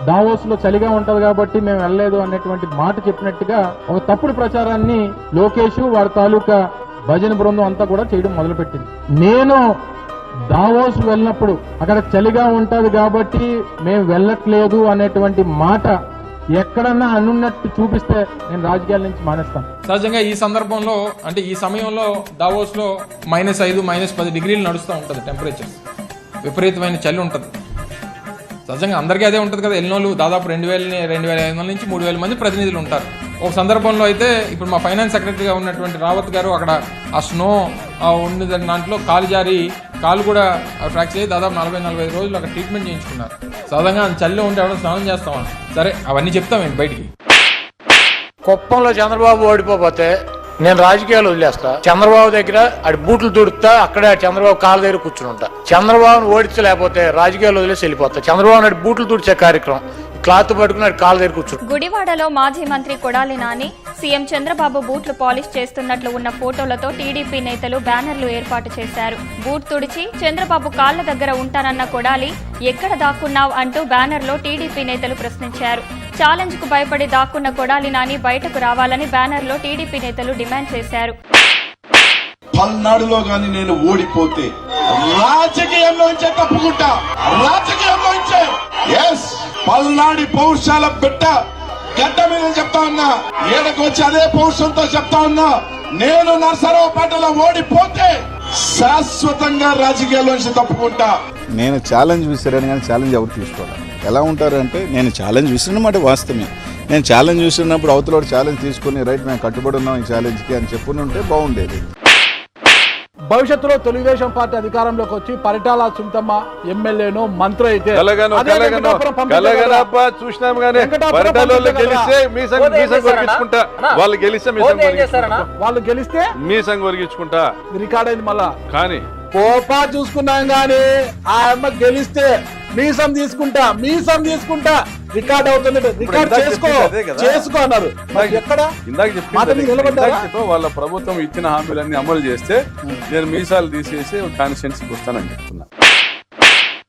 Davos లో చలిగా ఉంటది కాబట్టి మేము వెళ్ళలేదు అనేటువంటి మాట చెప్పినట్టుగా ఒక తప్పుడు ప్రచారాన్ని లోకేష్ వారి తాలూకా భజన బృందం అంతా కూడా చేయడం మొదలుపెట్టింది. నేను దావోస్ వెళ్ళినప్పుడు అక్కడ చలిగా ఉంటది కాబట్టి మేము వెళ్ళట్లేదు అనేటువంటి మాట ఎక్కడన్నా అనున్నట్టు చూపిస్తే నేను రాజకీయాల నుంచి మానేస్తాను. సహజంగా ఈ సందర్భంలో అంటే ఈ సమయంలో దావోస్ లో -5, -10 డిగ్రీలు నడుస్తూ ఉంటుంది టెంపరేచర్. విపరీతమైన చలి ఉంటుంది. సహజంగా అందరికీ అదే ఉంటుంది కదా. ఎన్నోళ్ళు దాదాపు 2,500 నుంచి 3,000 మంది ప్రతినిధులు ఉంటారు. ఒక సందర్భంలో అయితే ఇప్పుడు మా ఫైనాన్స్ సెక్రటరీగా ఉన్నటువంటి రావత్ గారు అక్కడ ఆ స్నో ఉన్న దాంట్లో కాలు జారి కాలు కూడా ఫ్రాక్చర్ అయ్యి దాదాపు 40-45 రోజులు అక్కడ ట్రీట్మెంట్ చేయించుకున్నారు. సహజంగా చలిలో ఉంటే ఎవడో స్నానం చేస్తామా? సరే అవన్నీ చెప్తామేంటి బయటికి. కుప్పంలో చంద్రబాబు ఓడిపోతే నేను రాజకీయాలు వదిలేస్తా. చంద్రబాబు దగ్గర అడి బూట్లు తుడుతా, అక్కడే చంద్రబాబు కాళ్ళ దగ్గర కూర్చుని ఉంటా. చంద్రబాబును ఓడించలేకపోతే రాజకీయాలు వదిలేసి వెళ్ళిపోతా. చంద్రబాబు నాయుడు బూట్లు తుడిచే కార్యక్రమం క్లాత్ పట్టుకుని కాళ్ళ దగ్గర కూర్చుని. గుడివాడలో మాజీ మంత్రి కొడాలి నాని సీఎం చంద్రబాబు బూట్లు పాలిష్ చేస్తున్నట్లు ఉన్న ఫోటోలతో టీడీపీ నేతలు బ్యానర్లు ఏర్పాటు చేశారు. బూట్ తుడిచి చంద్రబాబు కాళ్ల దగ్గర ఉంటానన్న కొడాలి ఎక్కడ దాక్కున్నావ్ అంటూ బ్యానర్లో టీడీపీ నేతలు ప్రశ్నించారు. ఛాలెంజ్ కు భయపడి దాక్కున్న కొడాలి నాని బయటకు రావాలని బ్యానర్లో టీడీపీ నేతలు డిమాండ్ చేశారు. పల్నాడులో గాని నేను ఓడిపోతే రాజకీయంలోంచే తప్పుకుంటా. రాజకీయంలోంచే పల్నాడి పౌరుషాల బిడ్డ గడ్డ మీద చెప్తా ఉన్నా. ఏడకు వచ్చి అదే పౌరుషంతో చెప్తా ఉన్నా. నేను నర్సరావుపేటలో ఓడిపోతే శాశ్వతంగా రాజకీయాల్లోంచి తప్పుకుంటా. నేను ఛాలెంజ్ విసిరాను కానీ ఛాలెంజ్ ఎవరు తీసుకోవాలి. ఎలా ఉంటారంటే నేను ఛాలెంజ్ విసిరినమాట వాస్తవమే. నేను ఛాలెంజ్ విసిరినప్పుడు అవతల ఛాలెంజ్ తీసుకుని రైట్ మేము కట్టుబడి ఉన్నాం ఈ ఛాలెంజ్కి అని చెప్పుకుని ఉంటే బాగుండేది. భవిష్యత్తులో తెలుగుదేశం పార్టీ అధికారంలోకి వచ్చి పరిటాల సునీతమ్మ ఎమ్మెల్యేను మంత్రి అయితే చూసినాం కానీ వాళ్ళు గెలిస్తే మీ సంఘం వరిగించుకుంటా రికార్డ్ అయింది. మళ్ళా కానీ కోపా చూసుకున్నాం గానీ ఆ అమ్మ గెలిస్తే మీసం తీసుకుంటా రికార్డ్ అవుతుంది. రికార్డ్ చేసుకో అన్నారు. ఎక్కడ ఇందాక వాళ్ళ ప్రభుత్వం ఇచ్చిన హామీలన్నీ అమలు చేస్తే నేను మీసాలు తీసేసి కాన్స్టిట్యున్సీకి వస్తానని చెప్తున్నా.